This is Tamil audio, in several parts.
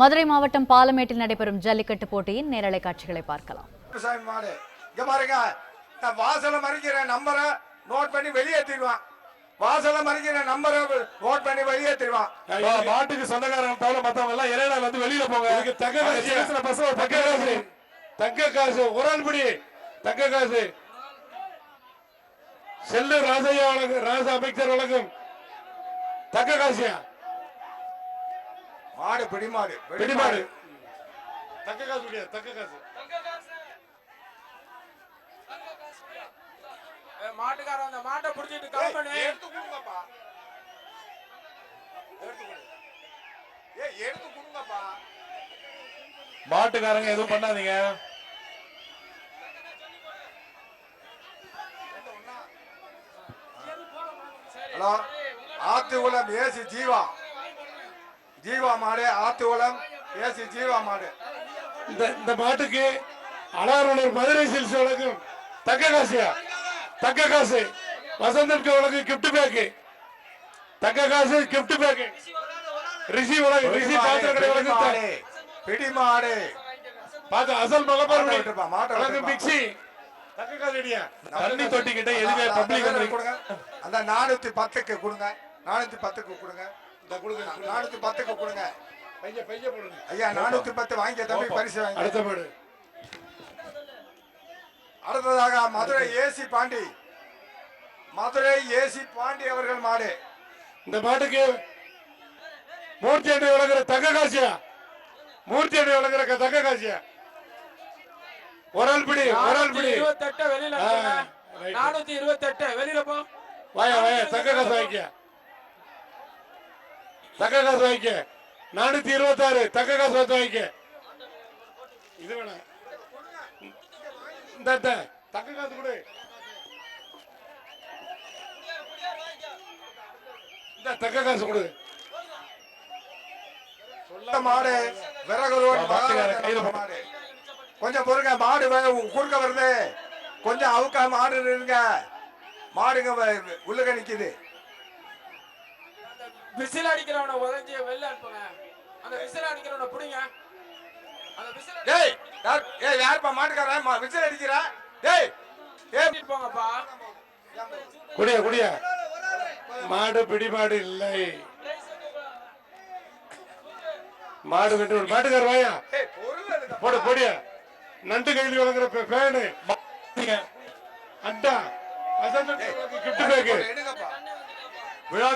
மதுரை மாவட்டம் பாலமேட்டில் நடைபெறும் ஜல்லிக்கட்டு போட்டியின் நேரலை காட்சிகளை பார்க்கலாம். வாசல மறிக்கிற நம்பரை நோட் பண்ணி வெளியேற்றிடுவான். வாசல மறிக்கிற நம்பரை நோட் பண்ணி வெளியேற்றிடுவான். மாட்டுக்கு சொந்தக்காரங்க தவிர மத்தவங்க எல்லாம் இறையில வந்து வெளியில போங்க. தங்க காசு ஒரு ஆள் பிடி தங்க காசு. செல்லு ராஜையா வழங்கும், ராஜா அமைச்சர் வழங்கும் தங்க காசியா. மாடு பிடிமாடு பிடிமாடு தங்க காசு முடியாது. தங்க காசு மாட்டுக்கார அந்த மாட்டை புடிச்சிட்டு கம்பெனி எடுத்து கொடுங்கப்பா. எடுத்து கொடுங்கப்பா. மாட்டுக்காரங்க எதுவும் பண்ணாதீங்க. Hello, Athukulam AC Jeeva. ஜீவா மாடு, ஆத்துகுளம் ஏசி ஜீவா மாடு. இந்த மாட்டுக்கு அலாரூர் மதுரை சில்ஸ் வழங்கும் தங்க காசியா. தங்க காசு வசந்தனுக்கு வழங்கும் கிஃப்ட் பேக். தங்க காசு கிஃப்ட் பேக். ரிஷி வழங்கும், ரிஷி பாத்திர கடை வழங்கும் பிடிமாடு. பாத்து அசல் மலபார் வழங்கும் மிக்ஸி. தங்க காசு ரெடியா. தண்ணி தொட்டி கிட்ட எதுவே பப்ளிக் கொடுங்க. அந்த 410க்கு கொடுங்க. 410க்கு கொடுங்க. இந்த கொடுங்க. 410க்கு கொடுங்க. பைய போடுங்க. ஐயா 410 வாங்கிய தம்பி பரிசு வாங்கி. அடுத்த மாடு. அடுத்ததாக மதுரை ஏசி பாண்டி. மதுரை ஏசி பாண்டி அவர்கள் மாடு. இந்த மாட்டுக்கு மூர்த்தி அண்டை வழங்குற தங்க காசியா. மூர்த்தி அண்டை வழங்குற தங்க காசியா. ஒரு ஆள் பிடி, ஒரு ஆள் பிடி. 28 வெளியில 428 வெளியில போ. வாயா தங்க காசு வாங்கிக்க. தங்க காசு வாங்கிக்க. 426 தங்க காசு வந்து வாங்கிக்க. இது வேணாம். இந்த தங்க காசு கொடு. இந்த தங்க காசு கொடு. மாடு விறகுரோடு மாடு. கொஞ்சம் பொறுங்க, மாடு குறுக்க வருது. கொஞ்சம் அவுக்கா மாடு இருங்க. மாடுங்க உள்ளக நிக்குது. விசில் அடிக்கிறவனை உதஞ்சி வெளில அனுப்புங்க. அந்த விசில் அடிக்கிறவனை புடிங்க. அந்த விசில் டேய் யார்ப்பா மாட்டுக்காரன் விசில் அடிக்கிறா? டேய் போங்கப்பா. குடியா மாடு பிடி மாடு இல்லை. மாடு வெட்டு மாட்டுக்கார வாயா போடு போடியா. நண்டு கையில் வழங்குற பேனு அண்டா கிஃப்ட் பேக் விழா.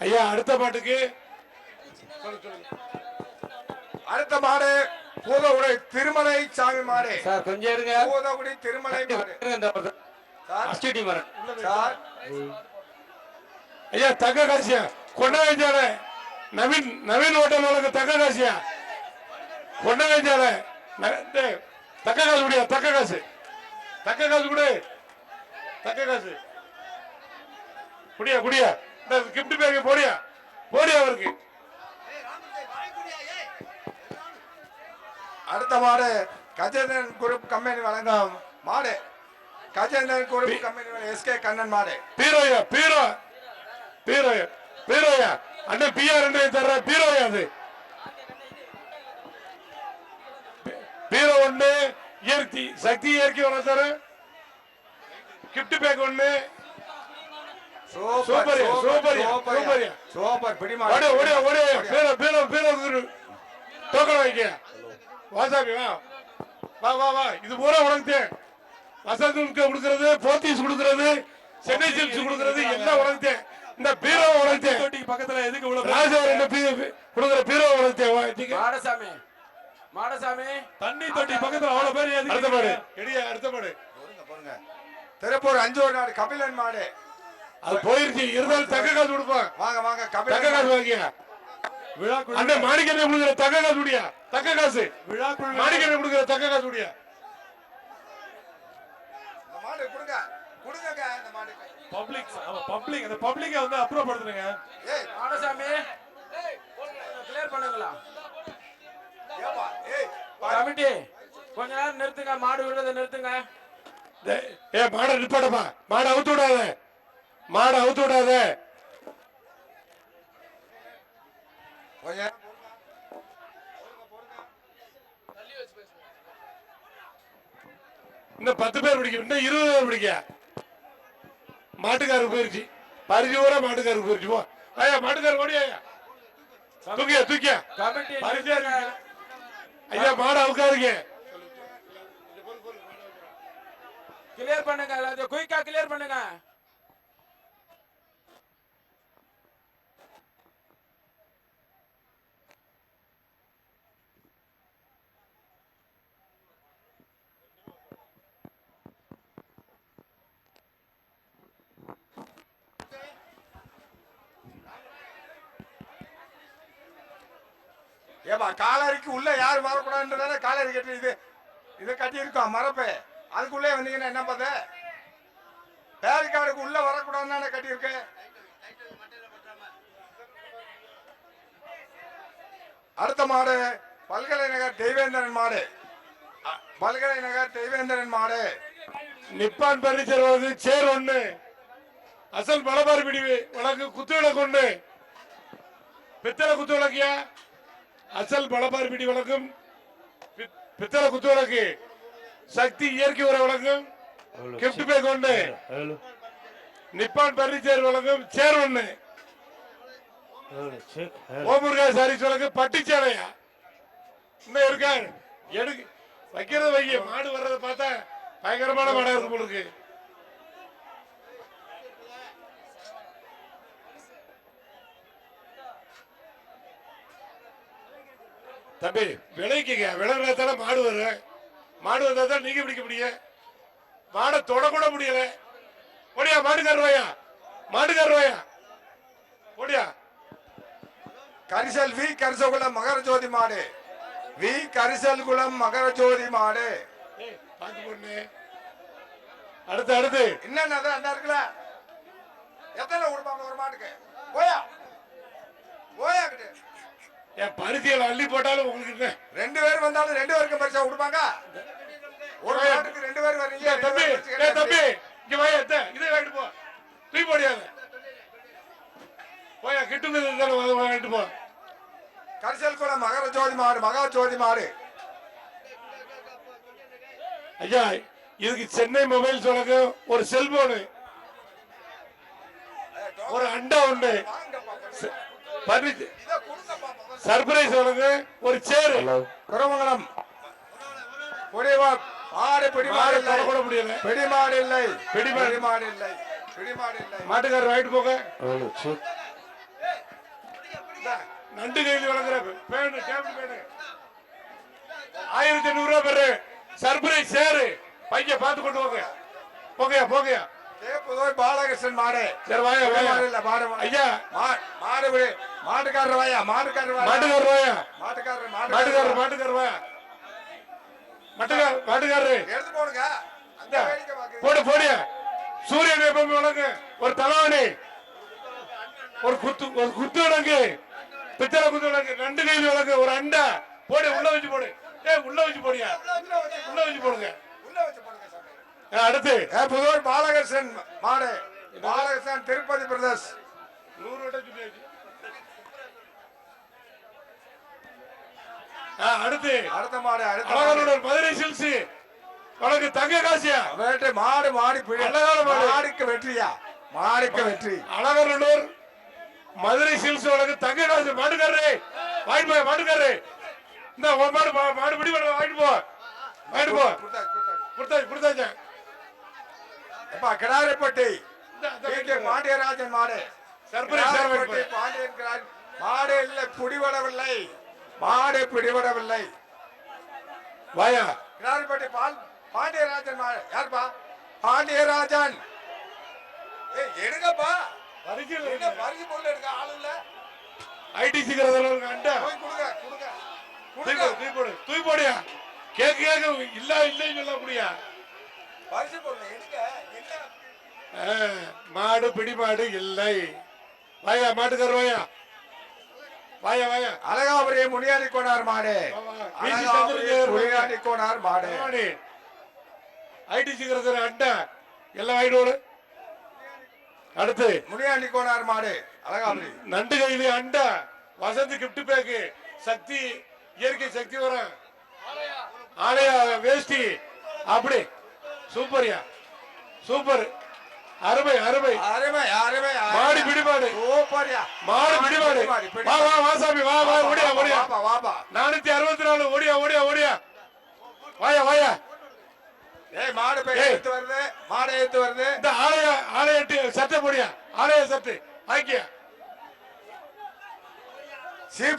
ஐயா அடுத்த மாட்டுக்கு அடுத்த மாடு பூதகுடி திருமலை சாமி மாடு. சார் கொஞ்சம் இருங்க. பூதகுடி திருமலை மாடு. சார் ஐயா தங்க காசியா கொண்டாஞ்சால நவீன் ஹோட்டல் வழங்க தங்க காசியா. கொண்டாஞ்சால தக்க காசு முடியா. தக்க காசு கொடு. தக்க காசு குடியா. இந்த கிஃப்ட் பேக் போடியா அவருக்கு. அடுத்த மாடு கஜேந்திரன் குரூப் கம்பெனி வழங்கும் மாடு. Gajendran group company SK Kannan மாடு. பீரோயா அண்ணன் பிஆர் என்று தர்ற பீரோயா. அது பீரோ ஒண்ணு இயற்கை சக்தி இயற்கை வளர்த்தாரு. கிஃப்ட் பேக் ஒண்ணு. சூப்பர் பிடிமாடு. டோக்கன் வாங்கிக்க. வாசாபி வா. இது பூரா உனக்கு வசந்தனுக்கு கொடுக்கறது, போத்தீஸ் கொடுக்கறது, சென்னை சில்க்ஸ் கொடுக்கறது எல்லாம் உனக்கு. இந்த பீரோ உனக்கு பக்கத்துல எதுக்கு ராஜா கொடுக்குற பீரோ உனக்கு. மாடசாமி தண்ணி தொட்டி பக்கத்துல அவ்வளவு பேர். அடுத்த மாடு எடியா. அடுத்த மாடு பாருங்க. திருப்பூர் அஞ்சூர் நாடு கபிலன் மாடு. அது போயிருச்சு. இருந்தாலும் தக்க காசு கொடுப்பான். வாங்க தக்க காசு வாங்கியா. அண்ணன் மாணிக்கனை கொடுக்குற தக்க காசு முடியா. தக்க காசு மாணிக்கனை கொடுக்குற தக்க காசு முடியா. மாடு கொடுங்க. இந்த மாடு பப்ளிக் அந்த பப்ளிக்க வந்து அப்ரூவ் பண்ணுங்க. மாடசாமி கிளியர் பண்ணுங்களா கமிட்டி. கொஞ்ச நேரம் நிறுத்துங்க. மாடு விடுறதை நிறுத்துங்க. மாடை நிப்பாடப்பா. மாடை அவுத்து விடாத. கொஞ்ச நேரம் இன்னும் 10 பேர் பிடிக்கும், இன்னும் 20 பேர் பிடிக்க. மாட்டுக்காருக்கு போயிருச்சு, பரிசு பூரா மாட்டுக்காருக்கு போயிருச்சு. போ ஐயா, மாட்டுக்காரர் ஓடியா, தூக்கியா தூக்கியா கமிட்டி பரிசு ஐயா, மாடு அவுக்காருங்க. கிளியர் பண்ணுங்க, எல்லாத்தையும் குயிக்கா கிளியர் பண்ணுங்க. ஏப்பா காலரிக்கு உள்ள யாரும் வரக்கூடாதுன்றதானே காலரி கட்டி இது கட்டி இருக்கோம் மரப்பு. அதுக்குள்ளே வந்தீங்கன்னா என்ன பார்த்த? பேரிக்காடுக்கு உள்ள வரக்கூடாதுன்னு கட்டி இருக்கு. அடுத்த மாடு பல்கலைநகர் தெய்வேந்திரன் மாடு. பல்கலைநகர் தெய்வேந்திரன் மாடு. நிப்பான் பர்னிச்சர் வழக்கு சேர் 1, அசல் மலபார் பிடி வழக்கு குத்து விளக்கு 1, பித்தளை குத்து விளக்கியா, அசல் மலபார் பிடி வழக்கும் பித்தளை குத்து விளக்கு, சக்தி இயற்கை உர வழக்கும் கிஃப்ட் பேக் 1, நிப்பான் பர்னிச்சர் வழக்கும் சேர் 1, ஓமுருகா சாரீஸ் வழக்கு பட்டுச்சேலையா. இன்னும் இருக்கா? எடுக்கு வைக்கிறது வைக்க. மாடு வர்றதை பார்த்தா பயங்கரமான மாடா இருக்கு போல இருக்கு. தம்பி விளைக்குங்க, விளையாட மாடு வர்ற மாடு வந்தா தான் நீங்க பிடிக்க முடியும். மாடை தொடக்கூட முடியல. ஓடியா மாடுக்காரவாயா, மாடுக்காரவாயா ஓடியா. கரிசல் வி கரிசகுளம் மகரஜோதி மாடு. வி கரிசல் குளம் மகரஜோதி மாடு. பாத்து பொண்ணு. அடுத்து அடுத்து என்னன்னா அந்த இருக்குல்ல, எத்தனை கொடுப்பாங்க ஒரு மாட்டுக்கு? போயா போயா கிட்ட என் பருத்தியில அள்ளி போட்டாலும் உங்களுக்கு 2 பேர் வந்தாலும் 2 பேருக்கு பரிசா கொடுப்பாங்க. ஒரு மாட்டுக்கு 2 பேர் வர்றீங்க. தம்பி தம்பி இங்க வாயா, இதை வாங்கிட்டு போ. தூக்கி போடியாத போயா, கிட்டு வாங்கிட்டு போ. கரிசல் குளம் மகரஜோதி மாடு. மகாஜோதி மாடு. ஐயா, இதுக்கு சென்னை மொபைல்ஸ் வழக்கு ஒரு செல்போனு, ஒரு அண்டா 1, சர்ப்ரைஸ் வழக்கு ஒரு சேர். குரமங்கலம் மாடு பிடிமாடு இல்லை. கூட முடியல. பிடிமாடு இல்லை. பிடிமாடு இல்லை. பிடிமாடு இல்லை. மாட்டுக்காரர் வாங்கிட்டு போக. நண்டு கையில் வளர்க்குற பேனு, டேபிள் பேனு 1500 ரூபாய் பெரு. சர்ப்ரைஸ் சேரு. பையன் பார்த்து கொண்டு போங்க. போகையா போகையா. பாலகிருஷ்ணன் மாடு. சரி வாயா வாயா. இல்ல மாடு ஐயா, மாடு மாட்டுக்காரர் வாயா. மாட்டுக்காரர் மாட்டுக்காரர் வாயா. மாட்டுக்காரர் மாட்டுக்காரர் மாட்டுக்காரர் வாயா. மாட்டுக்காரரு எடுத்து போடுங்க. போடு போடியா. சூரியன் எப்பவுமே வழக்கு ஒரு தலைவணி, ஒரு குத்து விளக்கு, பித்தளை குத்து விளக்கு, நண்டு கையில் வழக்கு ஒரு அண்டா. போடு, உள்ள வச்சு போடு. உள்ள வச்சு போடியா, உள்ள வச்சு போடுங்க. அடுத்து புதூர் பாலகிருஷ்ணன் மாடு. பாலகிருஷ்ணன் திருப்பதி பிரதர்ஸ் 100 வட்டம் சொல்லியாச்சு. அடுத்து அடுத்த மாடு. அழகனூர் மதுரை சில்ஸ் வழக்கு தங்க காசியா. மாடு மாடி மாடுக்கு வெற்றியா. மாடுக்கு வெற்றி. அழகனூர் மதுரை சில்ஸ் வழக்கு தங்க காசு. மாட்டுக்காரரு வாங்கிட்டு போ. மாட்டுக்காரரு இந்த மாடு மாடு பிடி வாங்கிட்டு போ. வாங்கிட்டு போ. கொடுத்தாச்சு. கிடாரிப்பட்டி பாண்டியராஜன் மாடு. சர்ப்ரைஸ். மாடு இல்லை, பிடிபடவில்லை. மாடு பிடிபடவில்லை. வாயா. கிடாரிப்பட்டி பாண்டியராஜன் மாடு. யாருப்பா? பாண்டியராஜன். எடுங்கப்பா. பரிசு பொருள் எடுக்க ஆள் இல்ல. ஐடிசி அண்டா தூய் போடியா. கேக்கு இல்ல இல்லைன்னு சொல்ல முடியா. பரிசு பொருள் எடுக்க. மாடு பிடி மாடு இல்லை. வாயா மாட்டுக்கார வாயா. வாயா வாயா. அழகாபுரி முனியாடி கோனார் மாடு. முனியாடி கோனார் மாடு. ஐடிசி அண்டா எல்லாம் வாங்கிட்டு. அடுத்து முனியாண்டி கோனார் மாடு. அழகாபுரி நண்டு கையில அண்டா வசந்த் கிஃப்ட் பேக்கு சக்தி இயற்கை சக்தி வரும் ஆலயா வேஷ்டி அப்படி சூப்பர்யா சூப்பர் அருமை அருமை அருமை அருமை மாடு பிடிமாடு சூப்பர்யா மாடு பிடிமாடு வா வா வாசாமி வா வா ஓடியா ஓடியா வாப்பா வாப்பா 464 ஓடியா ஓடியா ஓடியா வாயா வாயா ஏய் மாடு போய் எடுத்து வருது மாடு எடுத்து வருது இந்த ஆலய சட்டை போடியா ஆலய சட்டை வாங்கியா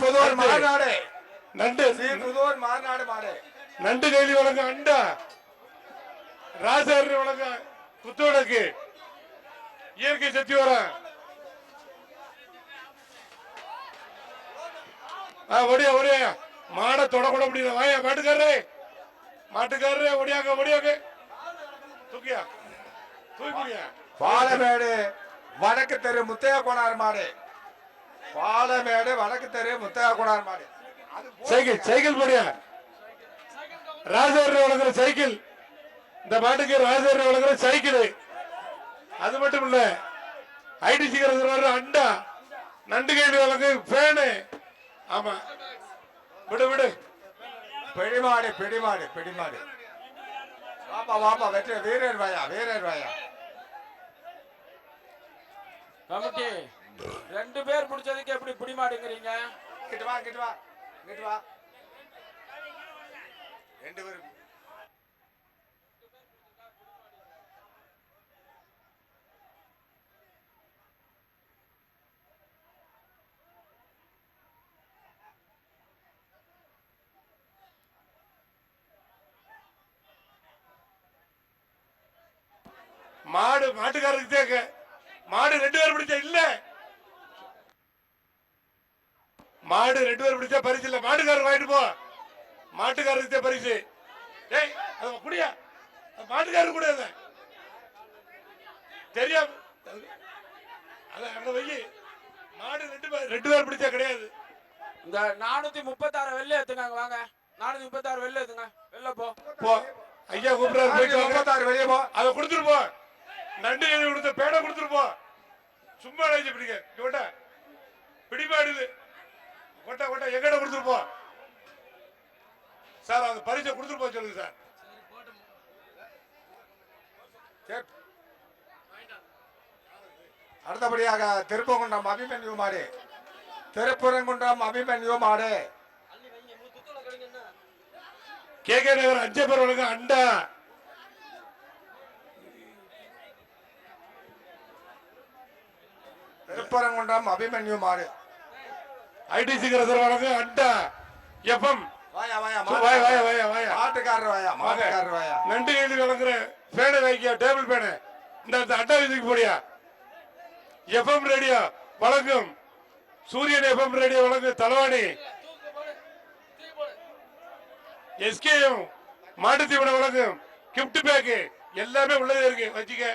புதூர் மாநாடு நண்டு புதூர் மாநாடு மாடு நண்டு கைலி வழங்க அண்டா ராஜாரி வழங்க புத்தோடக்கு இயற்கை சக்தி வர ஒடியா ஒடியா மாடை தொடக்கூட முடியல வாயா மாட்டுக்காரரே ஒடியாங்க ஒடியாங்க தூக்கியா தூக்கியா பாலமேடு வடக்கு தெரு முத்தையா கோனார் மாடு பாலமேடு வடக்கு தெரு முத்தையா கோனார் மாடு சைக்கிள் போடியா ராஜாரி வழங்குற சைக்கிள் இந்த மாட்டுக்கு ராஜாரி வழங்குற சைக்கிள் அது மட்டும் இல்ல ஐடிசி அண்டா நண்டு கைடு வழங்கு பேனு ஆமா விடு விடு பிடிமாடு பிடிமாடு பிடிமாடு வாப்பா வாப்பா வெற்றி வீரர் வாயா கமிட்டி 2 பேர் முடிச்சதுக்கு எப்படி பிடிமாடுங்கிறீங்க கிட்ட வா 2 பேர் மாட்டுக்காரருக்கு தேக்க மாடு 2 பேர் பிடிச்ச இல்ல மாடு 2 பேர் பிடிச்சா பரிசு இல்ல மாட்டுக்காரர் வாங்கிட்டு போ மாட்டுக்காரருக்கு பரிசு ஏய் அது குடியா மாட்டுக்காரர் கூட தெரியா அங்க வை மாடு 2 பேர் பிடிச்சா கிடையாது இந்த 436 வெள்ளை ஏத்துங்க வாங்க 436 வெள்ளை ஏத்துங்க வெளில போ ஐயா கூப்பிடாரு போயிட்டு 36 வெளியே போ அதை கொடுத்துட்டு போ நண்டு கொடுத்த பேடை கொடுத்துட்டு போ சும்மா நினைச்சு பிடிக்க கொட்டா பிடிபாடுது கொட்டா எங்கட கொடுத்துட்டு போ சார் அந்த பரிசை கொடுத்துட்டு போ சொல்லுங்க சார் அடுத்தபடியாக திருப்பரங்குன்றம் அபிமன்யு மாடு திருப்பரங்குன்றம் அபிமன்யு மாடு கே நகர் 5 பேர் வழங்க அண்டா திருப்பரங்குன்றம் அபிமன்யு மாடு ஐடிசி வழங்க அண்டா எஃப்எம் வாயா மாட்டுக்காரர் வாயா நண்டு கைது வழங்குற பேனை வைக்க டேபிள் பேனை இந்த அண்டா இதுக்கு போடியா எஃப்எம் ரேடியோ வழங்கும் சூரியன் எஃப்எம் ரேடியோ வழங்கும் தலவாணி எஸ்கேயும் மாட்டுத்தீவன வழங்கும் கிஃப்ட் பேக் எல்லாமே உள்ளதே இருக்கு வச்சுக்க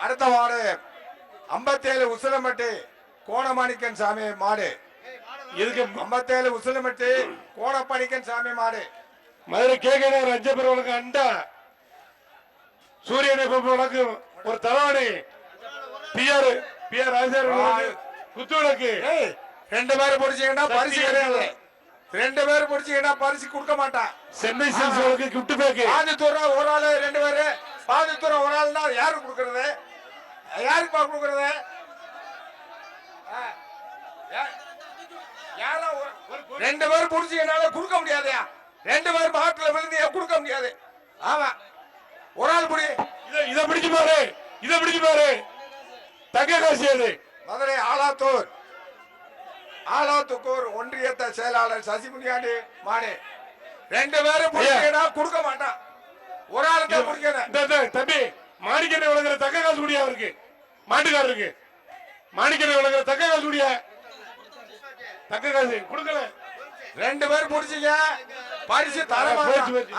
அடுத்த மாடு 57 உசிலம்பட்டி கோணமாணிக்கன் சாமி மாடு இதுக்கு 57 உசிலம்பட்டி கோணமாணிக்கன் சாமி மாடு மதுரை கே நகர் 5 பேர் வழங்கும் அண்டா சூரியன் எஃப்எம் வழங்கும் ஒரு தலவாணி பிஆர் ஆசிரியர் குத்துவிளக்கு 2 பேர் பிடிச்சீங்கன்னா பரிசு கிடையாது 2 பேர் பிடிச்சீங்கன்னா பரிசு கொடுக்க மாட்டான் சென்னை சில்க்ஸ் கிஃப்ட் பேக் பாதித்தூரம் ஒரு ஆளு 2 பேரு பாதித்தூரம் ஒரு ஆள் தான் யாருக்கு கொடுக்கறது யாருக்கு கொடுக்கறது ரெண்டு பேர் பிடிச்சீங்கனால கொடுக்க முடியாதையா 2 பேர் மாட்டுல விழுந்து கொடுக்க முடியாது ஆமா ஒரு ஆள் புடி இத பிடிச்சு பாரு தங்க காசு அது மதுரை ஆலாத்தூர் ஒன்றியத்தை செயலாளர் சசிமுனியாண்டி மாடு 2 பேரும் பிடிச்சீங்கன்னா கொடுக்க மாட்டான் ஒரு ஆள் தான் பிடிக்கணும் தம்பி மாணிக்கனை வழங்குற தக்க காசு குடியா இருக்கு மாட்டுக்காரருக்கு மாணிக்கனை வழங்குற தக்க காசு குடியா தக்க காசு கொடுக்கல 2 பேர் பிடிச்சீங்க பரிசு தரமா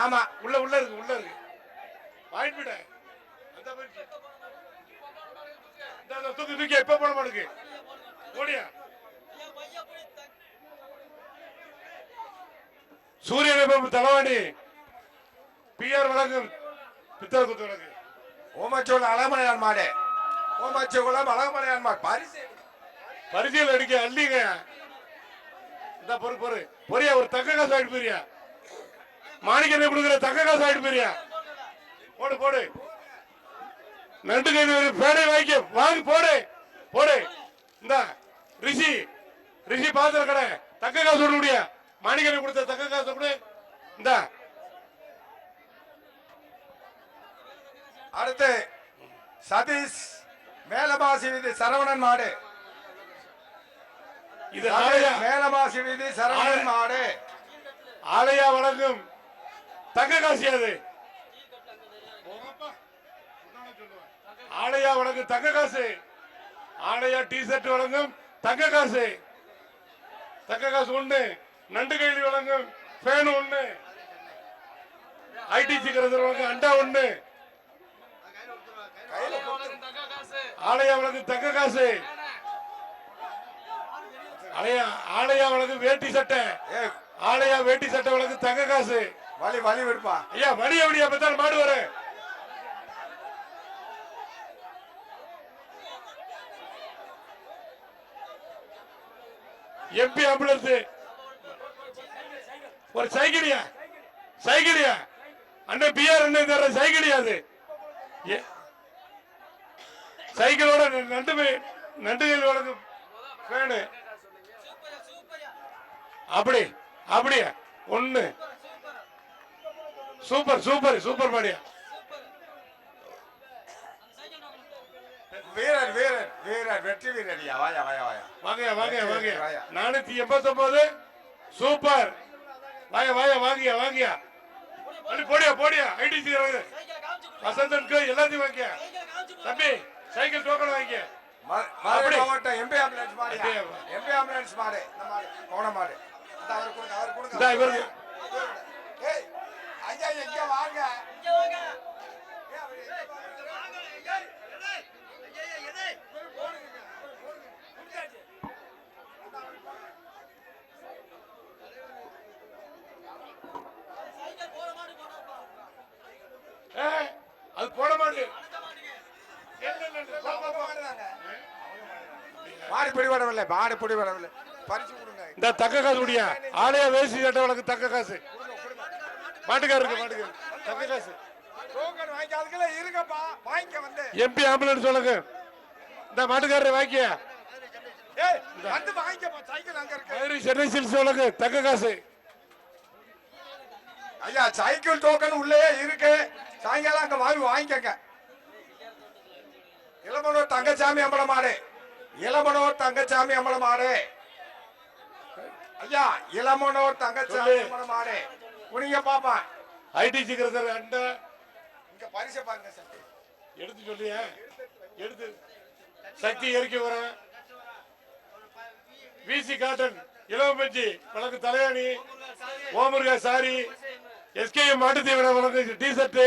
ஆமா உள்ள இருக்கு வாங்கிட்டு விட அந்த தூக்கி எப்ப போட மாட்டுக்கு ஓடியா சூரியன் தலவாணி பிஆர் வழங்கும் பித்தளை குத்து வழங்கு ஓமச்சோளம் அழகமலையான் மாடு பரிசு பரிசீலனை அடிக்க அள்ளிங்க. இந்த பொறு பொரியா ஒரு தக்க காசு ஆயிட்டு போறியா? மாணிக்கனை கொடுக்குற தக்க காசு ஆயிட்டு போறியா? போடு நண்டு கை பேடை வாங்கி போடு. இந்த ரிஷி பாத்திர கடை தக்க காசு விட முடியா? மாணிக்கனை கொடுத்த தக்க காசு கொடு. இந்த அடுத்து சதீஷ் மேலமாசி வீதி சரவணன் மாடு. இது மேலமாசி வீதி சரவணன் மாடு. ஆலையா வழங்கும் தங்க காசு. அது ஆலையா வழங்கும் தங்க காசு. ஆலையா டி ஷர்ட் வழங்கும் தங்க காசு. தங்க காசு ஒண்ணு. நண்டு கைலி வழங்கும் ஃபேன் ஒண்ணு. ஐடிசி கரசர் வழங்கும் அண்டா ஒண்ணு. ஆலையா வழங்கும் தங்க காசு. ஆலையா வழங்கும் வேட்டி சட்டை. ஆலையா வேட்டி சட்டை வழங்கும் தங்க காசு. வலி விடுப்பா ஐயா. வலி எப்படியா பார்த்தாலும் மாடு வர. எம்பி ஆம்புலன்ஸ் ஒரு சைக்கிளியா அண்ணன் பிஆர் அண்ணன் தர சைக்கிளியா? அது சைக்கிளோட நண்டுகள் வழங்கும் ஃபேனு. அப்படியா ஒண்ணு. சூப்பர் பாடியா. வீரர் வெற்றி வீரரியா. வாயா வாங்க 489 சூப்பர். வாங்கியா போடியா. ஐடிசி வசந்தனுக்கு எல்லாத்தையும் வாங்கியா. தம்பி சைக்கிள் டோக்கன் வாங்கிக்க. மதுரை மாவட்டம் எம்பி ஆம்புலன்ஸ் மாடு. கோண மாடு. அவர் கொடுங்க. இவருக்கு ஐயா எங்க வாங்க. அது போட மாடு. மாடு பிடிபடவில்லை. பரிசு கொடுங்க. இந்த தக்க காசு முடியா? ஆலையா வேசி சட்டை வழக்கு தக்க காசு. மாட்டுக்காரருக்கு தக்க காசு. டோக்கன் வாங்கிக்கிறதுக்குள்ள இருங்கப்பா. வாங்கிக்க வந்து எம்பி ஆம்புலன்ஸ் வழக்கு. இந்த மாட்டுக்காரரை வாங்கியா. வந்து வாங்கிக்கப்பா. சைக்கிள் அங்க இருக்கு. மதுரை சென்னை சில்ஸ் வழக்கு தக்க காசு. ஐயா சைக்கிள் டோக்கன் உள்ளே இருக்கு. சாயங்காலம் அங்க வாங்கிக்கங்க. இளமனோர் தங்கச்சாமி அம்பலம் மாடு. ஐயா இளமனோர் தங்கச்சாமி அம்பலம் மாடு. குனிங்க பாப்பா. ஐடிசி கரசர் அண்டா. இங்க பரிசு பாருங்க சார். எடுத்து சொல்லியா? எடுத்து சக்தி இறக்கி வர. விசி காட்டன் இளவம்பஞ்சி வழக்கு தலையாணி. ஓமுருகா சாரி. எஸ்கேஎம் மாட்டுத்தீவன வழக்கு டி ஷர்ட்.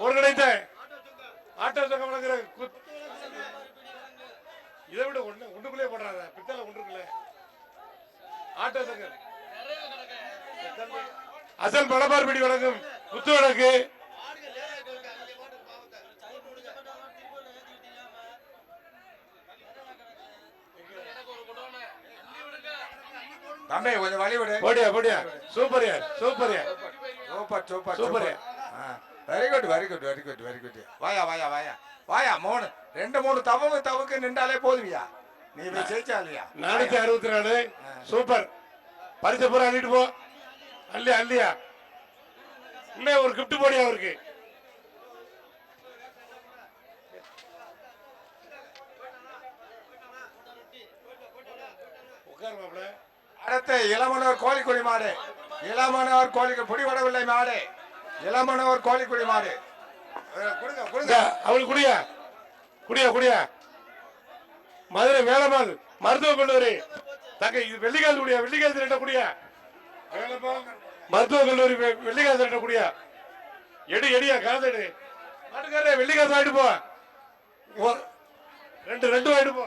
ஒருங்கிணைந்த ஆட்டோ சங்கம் வழங்குற இதை விட ஒண்ணுக்குள்ளே போடுறாங்க. பித்தளை ஒன்றுக்குள்ள ஆட்டோ சங்கம். அசல் மலபார்படி வழங்கும் குத்து வழக்கு. தம்பி கொஞ்சம் வழி விடு. போடியா. சூப்பர். Very good. வாயா 2-3 தவுக்கு நின்றாலே போதுவியா. நீ ஜெயிச்சா இல்லையா? 464 சூப்பர். பரிசு பூரா அள்ளிட்டு போ. அல்லியா இன்னும் ஒரு கிஃப்ட் போடியா அவருக்கு. அடுத்து இளமனோர் கோழிக்குடி மாடு. பிடிபடவில்லை மாடு. இளமனோர் கோழிக்குடி மாடு. கொடுங்க. அவளுக்கு குடியா. மதுரை வேலம்மாள் மருத்துவக் கல்லூரி தங்க. இது வெள்ளிக்காசு ரெண்ட குடியா. மருத்துவக் கல்லூரி வெள்ளிக்காசு ரெண்ட குடியா. எடியா காசு எடு. மாட்டுக்கார வெள்ளிக்காசு ஆயிட்டு போ. ரெண்டு ஆயிட்டு போ.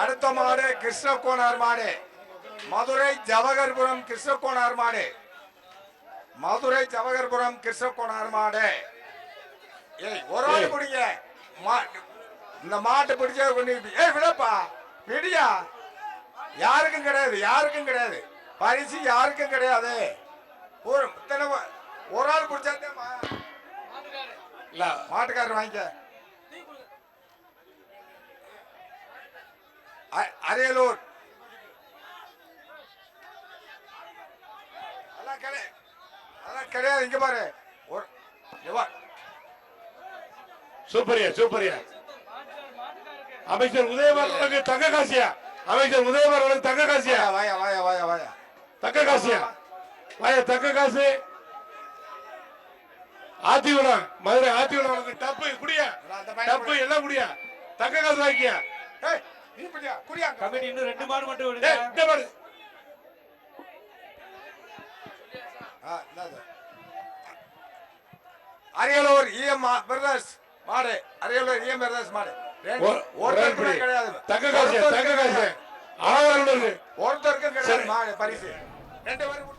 அடுத்த மாடு கிருஷ்ணகோணார் மாடு. மதுரை ஜவஹர்புரம் கிருஷ்ணகோணார் மாடு. ஏய் ஒரு ஆள் பிடிங்க இந்த மாட்டை பிடிச்சா கொண்டு ஏய் விடப்பா விடியா யாருக்கும் கிடையாது யாருக்கும் கிடையாது பரிசு யாருக்கும் கிடையாது ஒரு ஆள் பிடிச்சாதே இல்ல மாட்டுக்காரர் வாங்கிக்க அரியலூர் அதெல்லாம் கிடையாது இங்க பாரு சூப்பரியா அமைச்சர் உதயபாரனுக்கு தங்க காசியா அமைச்சர் உதயபாரனுக்கு தங்க காசியா வாயா வாயா வாயா வாயா தக்க காசியா வாயா தக்க காசு ஆத்திகுளம் மதுரை ஆத்திகுளம் உனக்கு டப்பு குடியா டப்பு எல்லாம் குடியா தக்க காசு வாங்கியா கமிட்டி இன்னும் 2 மாடு மட்டும் விடுங்க. இந்த மாடு அரியலூர் இஎம் பிரதர்ஸ் மாடு அரியலூர் இஎம் பிரதர்ஸ் மாடு ஒருத்தருக்கு கிடையாது தக்க காசு ஆவரணம் ஒருத்தருக்கும் கிடையாது மாடு பரிசு 2 பேரும்